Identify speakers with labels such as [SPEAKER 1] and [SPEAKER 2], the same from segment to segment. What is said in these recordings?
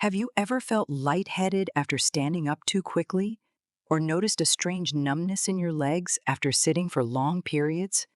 [SPEAKER 1] Have you ever felt lightheaded after standing up too quickly? Or noticed a strange numbness in your legs after sitting for long periods?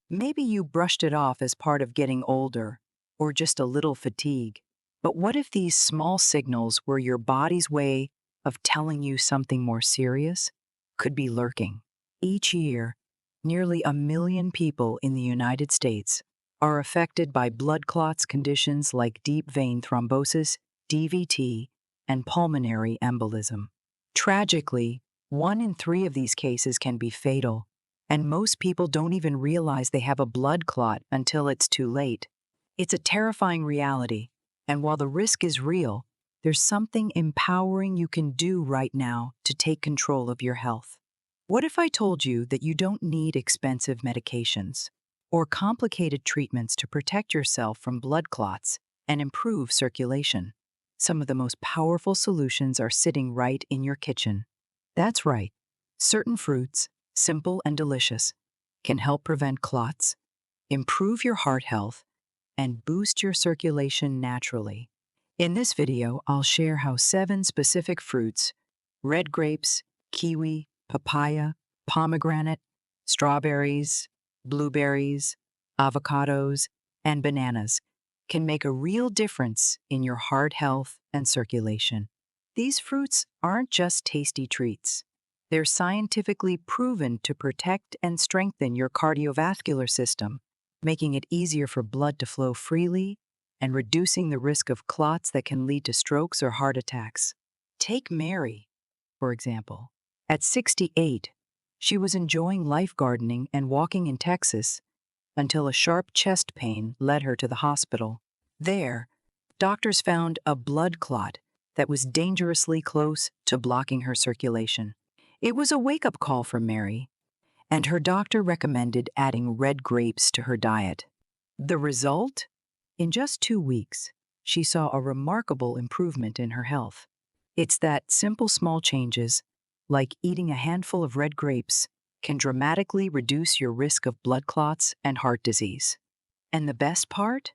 [SPEAKER 1] Maybe you brushed it off as part of getting older, or just a little fatigue. But what if these small signals were your body's way of telling you something more serious? Could be lurking. Each year, nearly 1 million people in the United States are affected by blood clots conditions like deep vein thrombosis, DVT, and pulmonary embolism. Tragically, 1 in 3 of these cases can be fatal, and most people don't even realize they have a blood clot until it's too late. It's a terrifying reality, and while the risk is real, there's something empowering you can do right now to take control of your health. What if I told you that you don't need expensive medications or complicated treatments to protect yourself from blood clots and improve circulation? Some of the most powerful solutions are sitting right in your kitchen. That's right. Certain fruits, simple and delicious, can help prevent clots, improve your heart health, and boost your circulation naturally. In this video, I'll share how 7 specific fruits, red grapes, kiwi, papaya, pomegranate, strawberries, blueberries, avocados, and bananas, can make a real difference in your heart health and circulation. These fruits aren't just tasty treats. They're scientifically proven to protect and strengthen your cardiovascular system, making it easier for blood to flow freely and reducing the risk of clots that can lead to strokes or heart attacks. Take Mary, for example. At 68, she was enjoying life gardening and walking in Texas until a sharp chest pain led her to the hospital. There, doctors found a blood clot that was dangerously close to blocking her circulation. It was a wake-up call for Mary, and her doctor recommended adding red grapes to her diet. The result? In just 2 weeks, she saw a remarkable improvement in her health. It's that simple small changes, like eating a handful of red grapes, can dramatically reduce your risk of blood clots and heart disease. And the best part?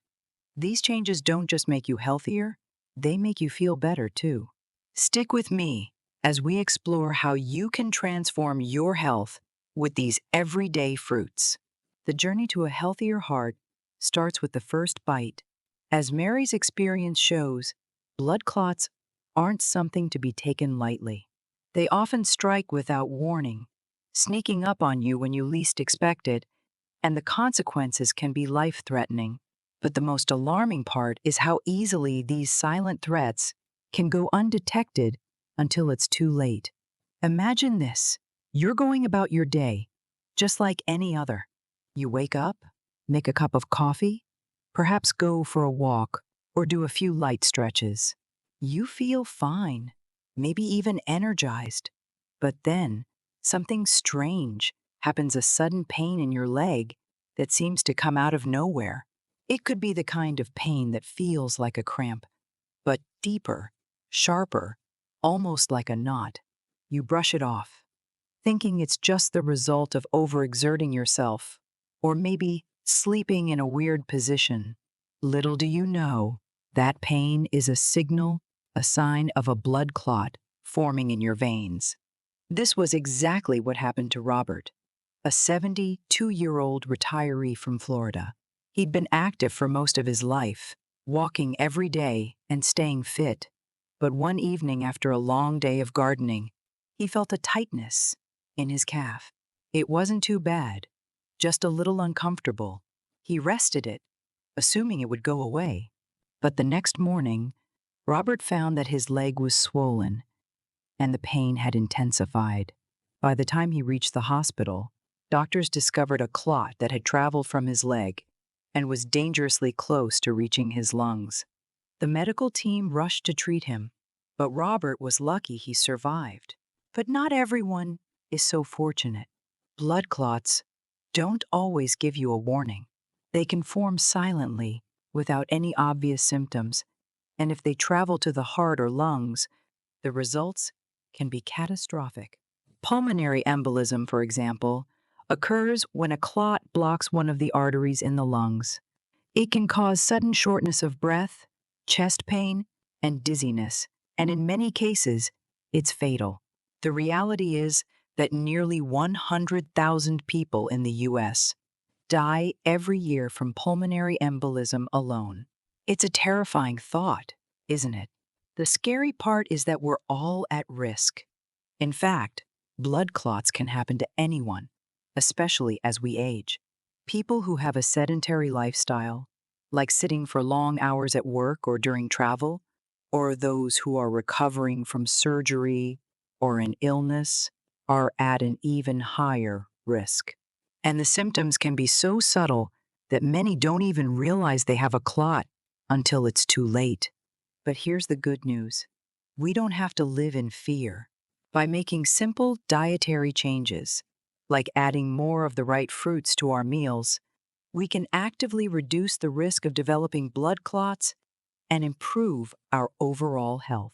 [SPEAKER 1] These changes don't just make you healthier, they make you feel better too. Stick with me as we explore how you can transform your health with these everyday fruits. The journey to a healthier heart starts with the first bite. As Mary's experience shows, blood clots aren't something to be taken lightly. They often strike without warning, sneaking up on you when you least expect it, and the consequences can be life-threatening. But the most alarming part is how easily these silent threats can go undetected until it's too late. Imagine this. You're going about your day, just like any other. You wake up, make a cup of coffee, perhaps go for a walk, or do a few light stretches. You feel fine, maybe even energized. But then, something strange happens, a sudden pain in your leg that seems to come out of nowhere. It could be the kind of pain that feels like a cramp, but deeper, sharper, almost like a knot. You brush it off, thinking it's just the result of overexerting yourself, or maybe sleeping in a weird position. Little do you know, that pain is a signal, a sign of a blood clot forming in your veins. This was exactly what happened to Robert, a 72-year-old retiree from Florida. He'd been active for most of his life, walking every day and staying fit. But one evening after a long day of gardening, he felt a tightness in his calf. It wasn't too bad, just a little uncomfortable. He rested it, assuming it would go away. But the next morning, Robert found that his leg was swollen, and the pain had intensified. By the time he reached the hospital, doctors discovered a clot that had traveled from his leg and was dangerously close to reaching his lungs. The medical team rushed to treat him, but Robert was lucky he survived. But not everyone is so fortunate. Blood clots don't always give you a warning. They can form silently, without any obvious symptoms, and if they travel to the heart or lungs, the results can be catastrophic. Pulmonary embolism, for example, occurs when a clot blocks one of the arteries in the lungs. It can cause sudden shortness of breath, chest pain, and dizziness, and in many cases, it's fatal. The reality is that nearly 100,000 people in the U.S. die every year from pulmonary embolism alone. It's a terrifying thought, isn't it? The scary part is that we're all at risk. In fact, blood clots can happen to anyone, especially as we age. People who have a sedentary lifestyle, like sitting for long hours at work or during travel, or those who are recovering from surgery or an illness, are at an even higher risk. And the symptoms can be so subtle that many don't even realize they have a clot until it's too late. But here's the good news. We don't have to live in fear. By making simple dietary changes, like adding more of the right fruits to our meals, we can actively reduce the risk of developing blood clots and improve our overall health.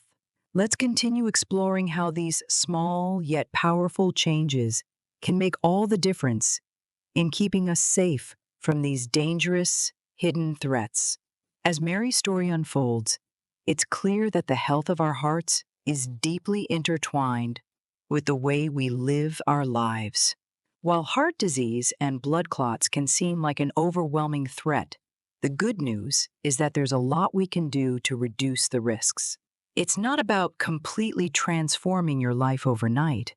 [SPEAKER 1] Let's continue exploring how these small yet powerful changes can make all the difference in keeping us safe from these dangerous, hidden threats. As Mary's story unfolds, it's clear that the health of our hearts is deeply intertwined with the way we live our lives. While heart disease and blood clots can seem like an overwhelming threat, the good news is that there's a lot we can do to reduce the risks. It's not about completely transforming your life overnight.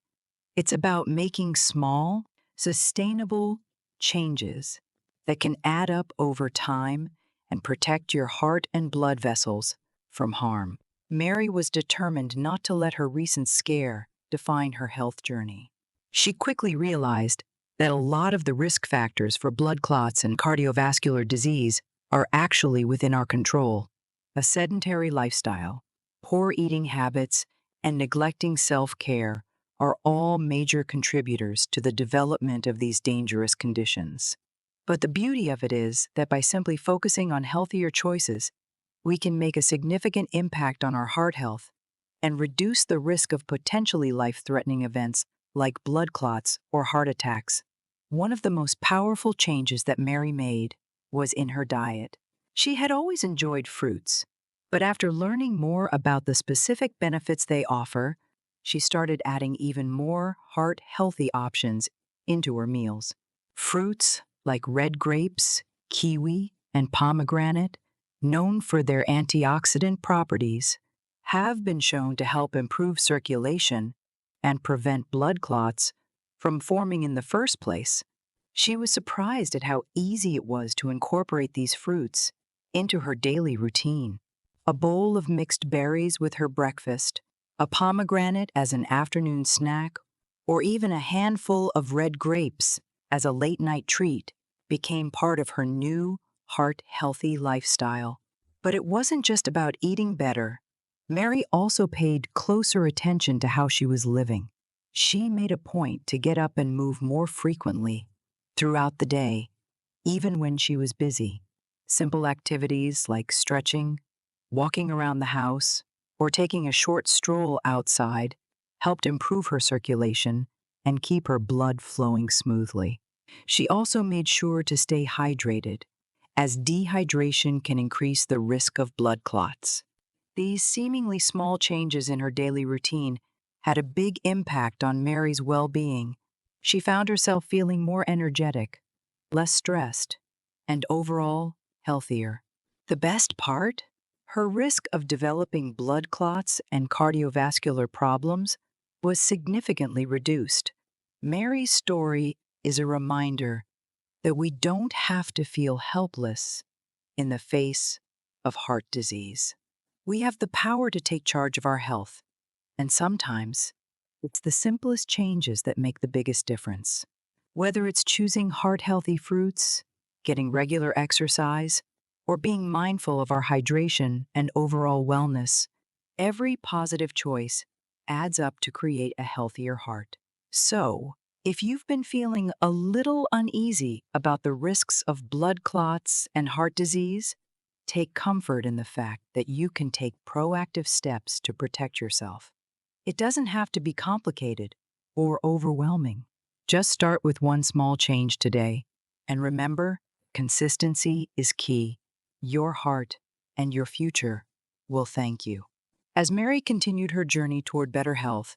[SPEAKER 1] It's about making small, sustainable changes that can add up over time and protect your heart and blood vessels from harm. Mary was determined not to let her recent scare define her health journey. She quickly realized that a lot of the risk factors for blood clots and cardiovascular disease are actually within our control. A sedentary lifestyle, poor eating habits, and neglecting self-care are all major contributors to the development of these dangerous conditions. But the beauty of it is that by simply focusing on healthier choices, we can make a significant impact on our heart health and reduce the risk of potentially life-threatening events like blood clots or heart attacks. One of the most powerful changes that Mary made was in her diet. She had always enjoyed fruits, but after learning more about the specific benefits they offer, she started adding even more heart-healthy options into her meals. Fruits like red grapes, kiwi, and pomegranate, known for their antioxidant properties, have been shown to help improve circulation and prevent blood clots from forming in the first place. She was surprised at how easy it was to incorporate these fruits into her daily routine. A bowl of mixed berries with her breakfast, a pomegranate as an afternoon snack, or even a handful of red grapes as a late-night treat became part of her new, heart-healthy lifestyle. But it wasn't just about eating better. Mary also paid closer attention to how she was living. She made a point to get up and move more frequently throughout the day, even when she was busy. Simple activities like stretching, walking around the house, or taking a short stroll outside helped improve her circulation and keep her blood flowing smoothly. She also made sure to stay hydrated, as dehydration can increase the risk of blood clots. These seemingly small changes in her daily routine had a big impact on Mary's well-being. She found herself feeling more energetic, less stressed, and overall healthier. The best part? Her risk of developing blood clots and cardiovascular problems was significantly reduced. Mary's story is a reminder that we don't have to feel helpless in the face of heart disease. We have the power to take charge of our health, and sometimes it's the simplest changes that make the biggest difference. Whether it's choosing heart-healthy fruits, getting regular exercise, or being mindful of our hydration and overall wellness, every positive choice adds up to create a healthier heart. So, if you've been feeling a little uneasy about the risks of blood clots and heart disease, take comfort in the fact that you can take proactive steps to protect yourself. It doesn't have to be complicated or overwhelming. Just start with one small change today, and remember, consistency is key. Your heart and your future will thank you. As Mary continued her journey toward better health,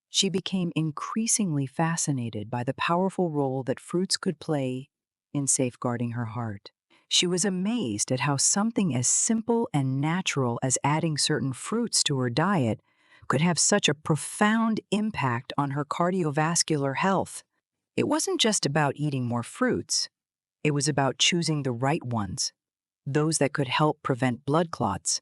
[SPEAKER 1] she became increasingly fascinated by the powerful role that fruits could play in safeguarding her heart. She was amazed at how something as simple and natural as adding certain fruits to her diet could have such a profound impact on her cardiovascular health. It wasn't just about eating more fruits, it was about choosing the right ones, those that could help prevent blood clots,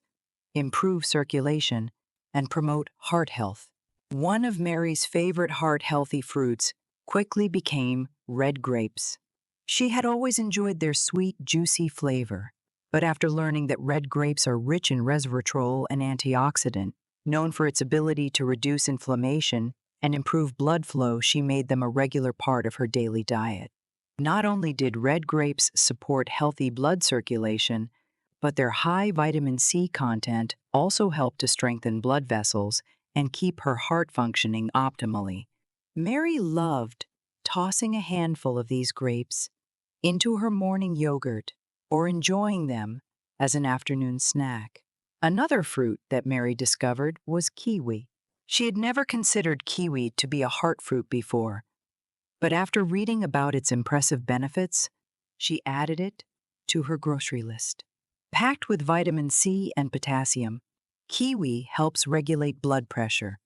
[SPEAKER 1] improve circulation, and promote heart health. One of Mary's favorite heart-healthy fruits quickly became red grapes. She had always enjoyed their sweet, juicy flavor, but after learning that red grapes are rich in resveratrol, an antioxidant, known for its ability to reduce inflammation and improve blood flow, she made them a regular part of her daily diet. Not only did red grapes support healthy blood circulation, but their high vitamin C content also helped to strengthen blood vessels and keep her heart functioning optimally. Mary loved tossing a handful of these grapes into her morning yogurt or enjoying them as an afternoon snack. Another fruit that Mary discovered was kiwi. She had never considered kiwi to be a heart fruit before, but after reading about its impressive benefits, she added it to her grocery list. Packed with vitamin C and potassium, kiwi helps regulate blood pressure,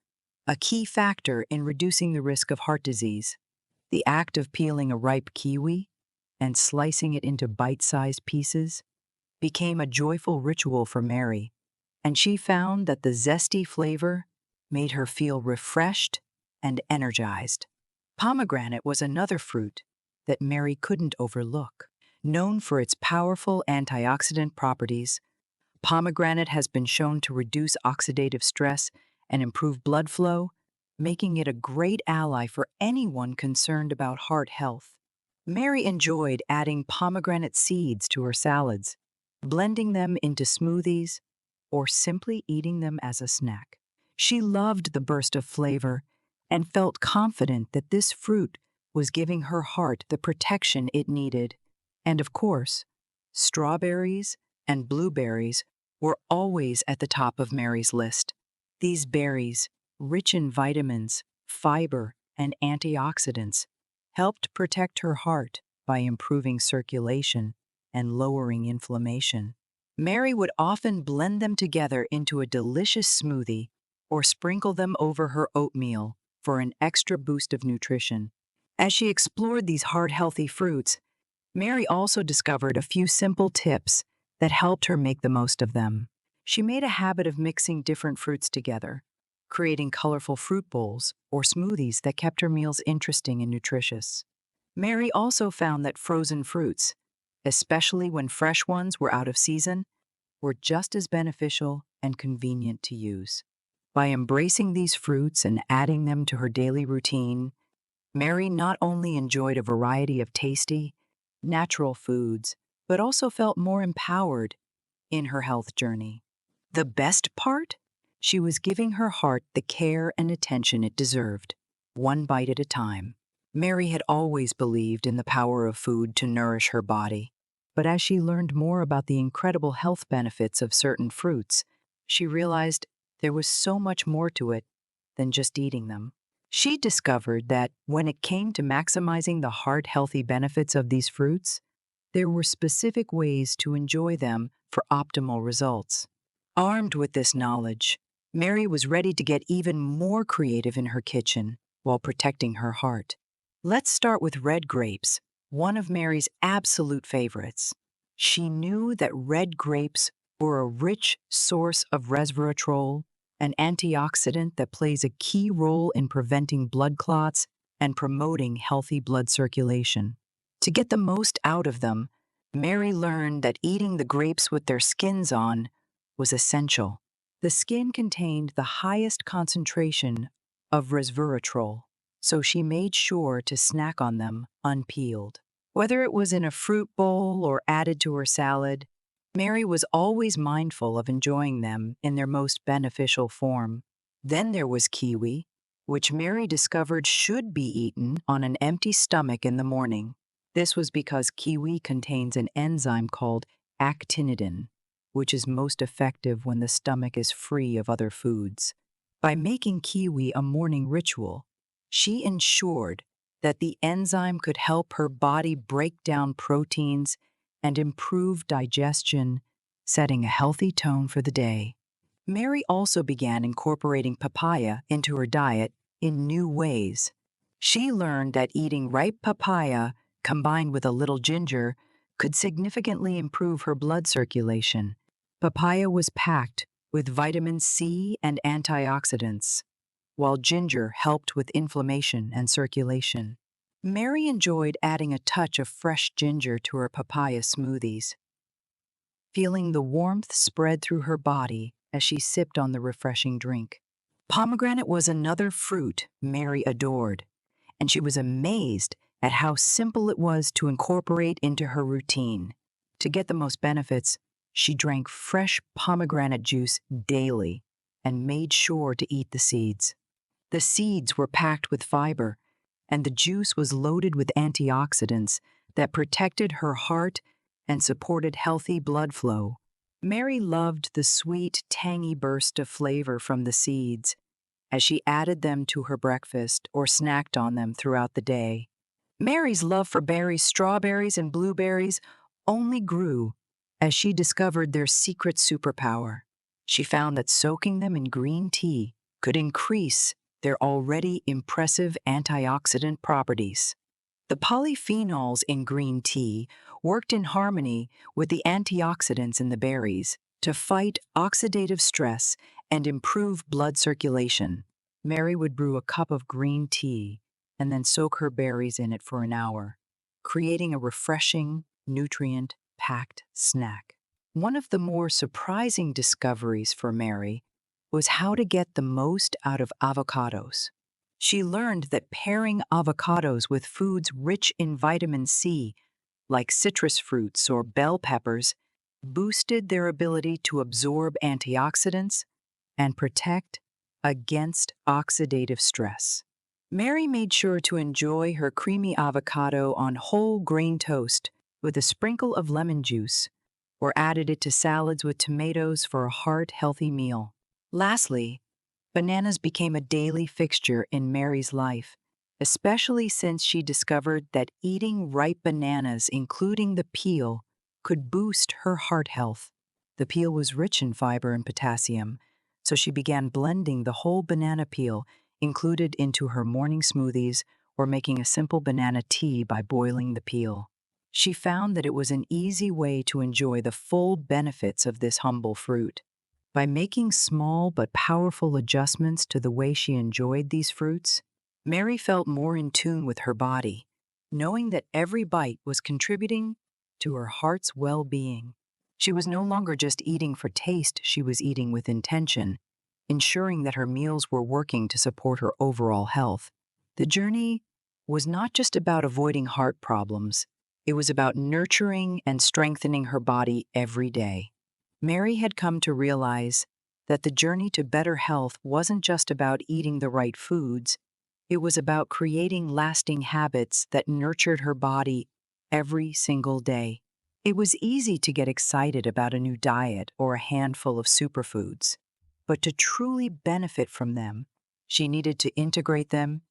[SPEAKER 1] a key factor in reducing the risk of heart disease. The act of peeling a ripe kiwi and slicing it into bite-sized pieces became a joyful ritual for Mary, and she found that the zesty flavor made her feel refreshed and energized. Pomegranate was another fruit that Mary couldn't overlook. Known for its powerful antioxidant properties, pomegranate has been shown to reduce oxidative stress and improve blood flow, making it a great ally for anyone concerned about heart health. Mary enjoyed adding pomegranate seeds to her salads, blending them into smoothies, or simply eating them as a snack. She loved the burst of flavor and felt confident that this fruit was giving her heart the protection it needed. And of course, strawberries and blueberries were always at the top of Mary's list. These berries, rich in vitamins, fiber, and antioxidants, helped protect her heart by improving circulation and lowering inflammation. Mary would often blend them together into a delicious smoothie or sprinkle them over her oatmeal for an extra boost of nutrition. As she explored these heart-healthy fruits, Mary also discovered a few simple tips that helped her make the most of them. She made a habit of mixing different fruits together, creating colorful fruit bowls or smoothies that kept her meals interesting and nutritious. Mary also found that frozen fruits, especially when fresh ones were out of season, were just as beneficial and convenient to use. By embracing these fruits and adding them to her daily routine, Mary not only enjoyed a variety of tasty, natural foods, but also felt more empowered in her health journey. The best part? She was giving her heart the care and attention it deserved, one bite at a time. Mary had always believed in the power of food to nourish her body, but as she learned more about the incredible health benefits of certain fruits, she realized there was so much more to it than just eating them. She discovered that when it came to maximizing the heart-healthy benefits of these fruits, there were specific ways to enjoy them for optimal results. Armed with this knowledge, Mary was ready to get even more creative in her kitchen while protecting her heart. Let's start with red grapes, one of Mary's absolute favorites. She knew that red grapes were a rich source of resveratrol, an antioxidant that plays a key role in preventing blood clots and promoting healthy blood circulation. To get the most out of them, Mary learned that eating the grapes with their skins on was essential. The skin contained the highest concentration of resveratrol, so she made sure to snack on them unpeeled. Whether it was in a fruit bowl or added to her salad, Mary was always mindful of enjoying them in their most beneficial form. Then there was kiwi, which Mary discovered should be eaten on an empty stomach in the morning. This was because kiwi contains an enzyme called actinidin, which is most effective when the stomach is free of other foods. By making kiwi a morning ritual, she ensured that the enzyme could help her body break down proteins and improve digestion, setting a healthy tone for the day. Mary also began incorporating papaya into her diet in new ways. She learned that eating ripe papaya combined with a little ginger could significantly improve her blood circulation. Papaya was packed with vitamin C and antioxidants, while ginger helped with inflammation and circulation. Mary enjoyed adding a touch of fresh ginger to her papaya smoothies, feeling the warmth spread through her body as she sipped on the refreshing drink. Pomegranate was another fruit Mary adored, and she was amazed at how simple it was to incorporate into her routine. To get the most benefits, she drank fresh pomegranate juice daily and made sure to eat the seeds. The seeds were packed with fiber, and the juice was loaded with antioxidants that protected her heart and supported healthy blood flow. Mary loved the sweet, tangy burst of flavor from the seeds as she added them to her breakfast or snacked on them throughout the day. Mary's love for berries, strawberries, and blueberries only grew as she discovered their secret superpower. She found that soaking them in green tea could increase their already impressive antioxidant properties. The polyphenols in green tea worked in harmony with the antioxidants in the berries to fight oxidative stress and improve blood circulation. Mary would brew a cup of green tea and then soak her berries in it for an hour, creating a refreshing, nutrient-packed snack. One of the more surprising discoveries for Mary was how to get the most out of avocados. She learned that pairing avocados with foods rich in vitamin C, like citrus fruits or bell peppers, boosted their ability to absorb antioxidants and protect against oxidative stress. Mary made sure to enjoy her creamy avocado on whole grain toast with a sprinkle of lemon juice, or added it to salads with tomatoes for a heart-healthy meal. Lastly, bananas became a daily fixture in Mary's life, especially since she discovered that eating ripe bananas, including the peel, could boost her heart health. The peel was rich in fiber and potassium, so she began blending the whole banana peel included into her morning smoothies or making a simple banana tea by boiling the peel. She found that it was an easy way to enjoy the full benefits of this humble fruit. By making small but powerful adjustments to the way she enjoyed these fruits, Mary felt more in tune with her body, knowing that every bite was contributing to her heart's well-being. She was no longer just eating for taste, she was eating with intention, ensuring that her meals were working to support her overall health. The journey was not just about avoiding heart problems, it was about nurturing and strengthening her body every day. Mary had come to realize that the journey to better health wasn't just about eating the right foods, it was about creating lasting habits that nurtured her body every single day. It was easy to get excited about a new diet or a handful of superfoods, but to truly benefit from them, she needed to integrate them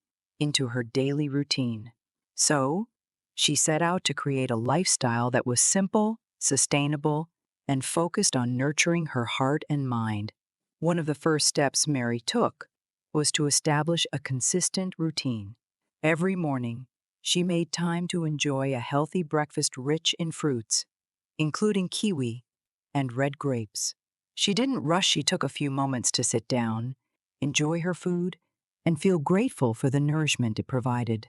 [SPEAKER 1] into her daily routine. So, she set out to create a lifestyle that was simple, sustainable, and focused on nurturing her heart and mind. One of the first steps Mary took was to establish a consistent routine. Every morning, she made time to enjoy a healthy breakfast rich in fruits, including kiwi and red grapes. She didn't rush, she took a few moments to sit down, enjoy her food, and feel grateful for the nourishment it provided.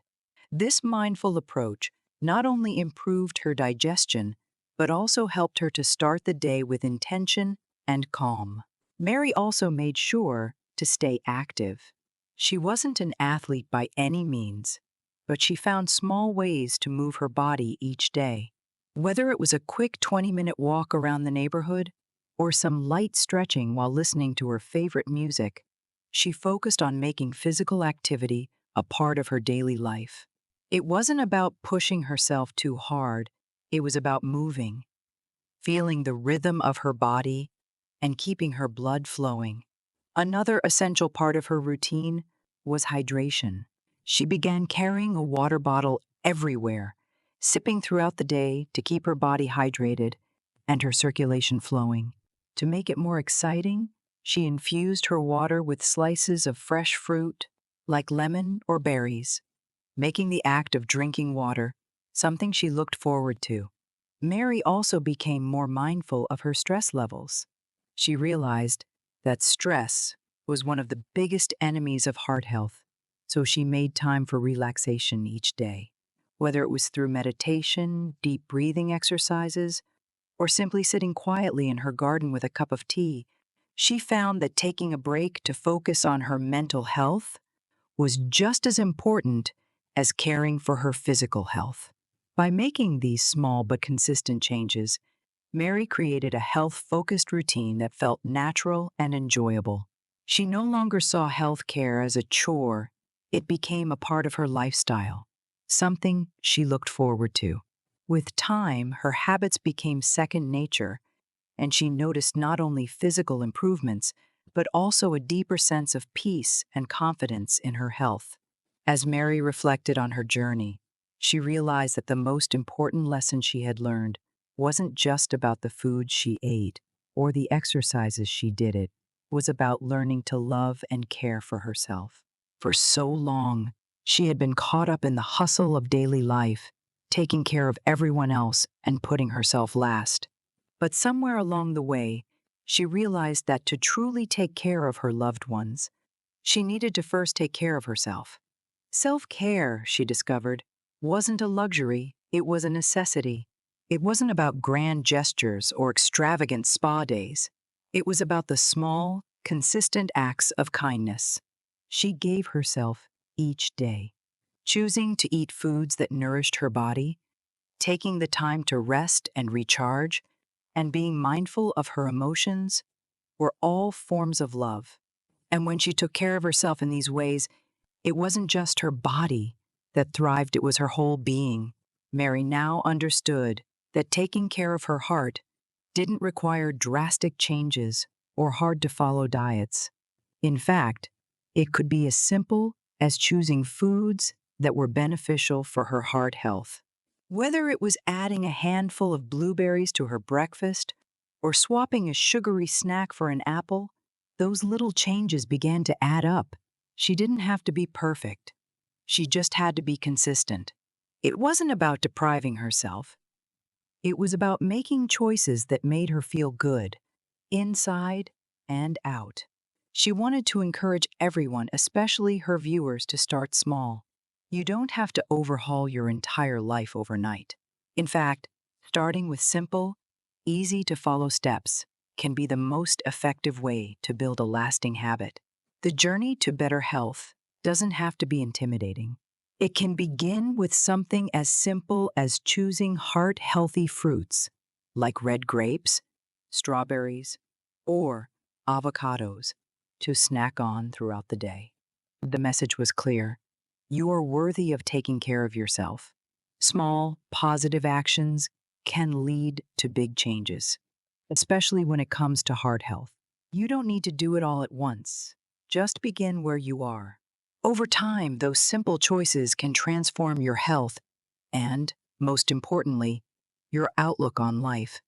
[SPEAKER 1] This mindful approach not only improved her digestion, but also helped her to start the day with intention and calm. Mary also made sure to stay active. She wasn't an athlete by any means, but she found small ways to move her body each day. Whether it was a quick 20-minute walk around the neighborhood or some light stretching while listening to her favorite music, she focused on making physical activity a part of her daily life. It wasn't about pushing herself too hard, it was about moving, feeling the rhythm of her body and keeping her blood flowing. Another essential part of her routine was hydration. She began carrying a water bottle everywhere, sipping throughout the day to keep her body hydrated and her circulation flowing. To make it more exciting, she infused her water with slices of fresh fruit, like lemon or berries, making the act of drinking water something she looked forward to. Mary also became more mindful of her stress levels. She realized that stress was one of the biggest enemies of heart health, so she made time for relaxation each day. Whether it was through meditation, deep breathing exercises, or simply sitting quietly in her garden with a cup of tea, she found that taking a break to focus on her mental health was just as important as caring for her physical health. By making these small but consistent changes, Mary created a health-focused routine that felt natural and enjoyable. She no longer saw health care as a chore. It became a part of her lifestyle, something she looked forward to. With time, her habits became second nature, and she noticed not only physical improvements, but also a deeper sense of peace and confidence in her health. As Mary reflected on her journey, she realized that the most important lesson she had learned wasn't just about the food she ate or the exercises she did. It was about learning to love and care for herself. For so long, she had been caught up in the hustle of daily life, taking care of everyone else and putting herself last. But somewhere along the way, she realized that to truly take care of her loved ones, she needed to first take care of herself. Self-care, she discovered, wasn't a luxury, it was a necessity. It wasn't about grand gestures or extravagant spa days. It was about the small, consistent acts of kindness she gave herself each day. Choosing to eat foods that nourished her body, taking the time to rest and recharge, and being mindful of her emotions were all forms of love. And when she took care of herself in these ways, it wasn't just her body that thrived, it was her whole being. Mary now understood that taking care of her heart didn't require drastic changes or hard-to-follow diets. In fact, it could be as simple as choosing foods that were beneficial for her heart health. Whether it was adding a handful of blueberries to her breakfast or swapping a sugary snack for an apple, those little changes began to add up. She didn't have to be perfect. She just had to be consistent. It wasn't about depriving herself. It was about making choices that made her feel good, inside and out. She wanted to encourage everyone, especially her viewers, to start small. You don't have to overhaul your entire life overnight. In fact, starting with simple, easy-to-follow steps can be the most effective way to build a lasting habit. The journey to better health doesn't have to be intimidating. It can begin with something as simple as choosing heart-healthy fruits, like red grapes, strawberries, or avocados, to snack on throughout the day. The message was clear. You are worthy of taking care of yourself. Small, positive actions can lead to big changes, especially when it comes to heart health. You don't need to do it all at once. Just begin where you are. Over time, those simple choices can transform your health and, most importantly, your outlook on life.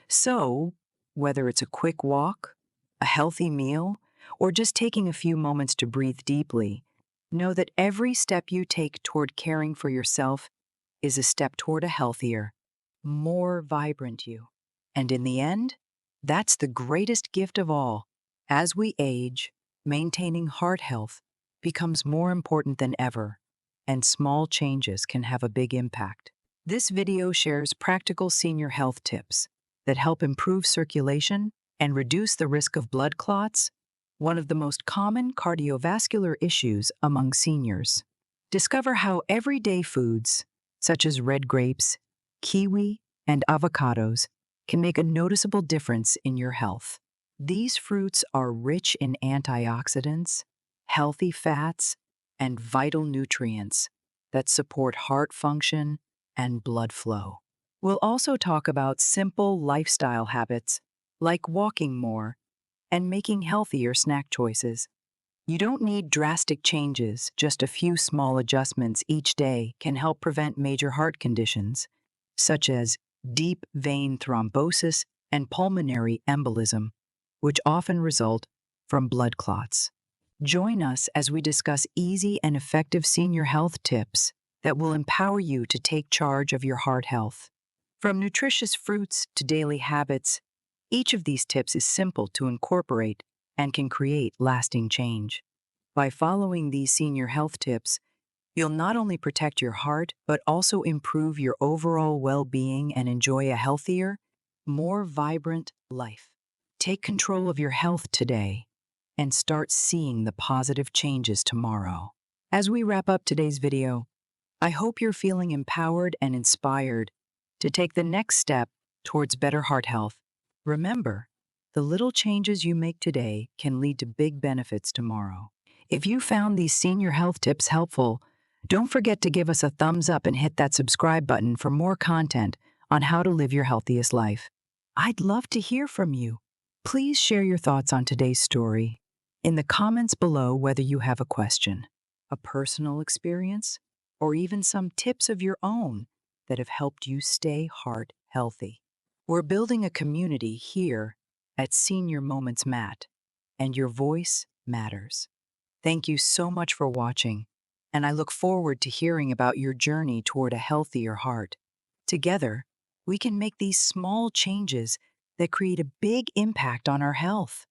[SPEAKER 1] So, whether it's a quick walk, a healthy meal, or just taking a few moments to breathe deeply, know that every step you take toward caring for yourself is a step toward a healthier, more vibrant you. And in the end, that's the greatest gift of all. As we age, maintaining heart health becomes more important than ever, and small changes can have a big impact. This video shares practical senior health tips that help improve circulation and reduce the risk of blood clots, one of the most common cardiovascular issues among seniors. Discover how everyday foods, such as red grapes, kiwi, and avocados, can make a noticeable difference in your health. These fruits are rich in antioxidants, healthy fats, and vital nutrients that support heart function and blood flow. We'll also talk about simple lifestyle habits like walking more and making healthier snack choices. You don't need drastic changes, just a few small adjustments each day can help prevent major heart conditions, such as deep vein thrombosis and pulmonary embolism, which often result from blood clots. Join us as we discuss easy and effective senior health tips that will empower you to take charge of your heart health. From nutritious fruits to daily habits, each of these tips is simple to incorporate and can create lasting change. By following these senior health tips, you'll not only protect your heart, but also improve your overall well-being and enjoy a healthier, more vibrant life. Take control of your health today and start seeing the positive changes tomorrow. As we wrap up today's video, I hope you're feeling empowered and inspired to take the next step towards better heart health. Remember, the little changes you make today can lead to big benefits tomorrow. If you found these senior health tips helpful, don't forget to give us a thumbs up and hit that subscribe button for more content on how to live your healthiest life. I'd love to hear from you. Please share your thoughts on today's story in the comments below, whether you have a question, a personal experience, or even some tips of your own that have helped you stay heart healthy. We're building a community here at Senior Moments Mat, and your voice matters. Thank you so much for watching, and I look forward to hearing about your journey toward a healthier heart. Together, we can make these small changes that create a big impact on our health.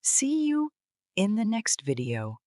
[SPEAKER 1] See you in the next video.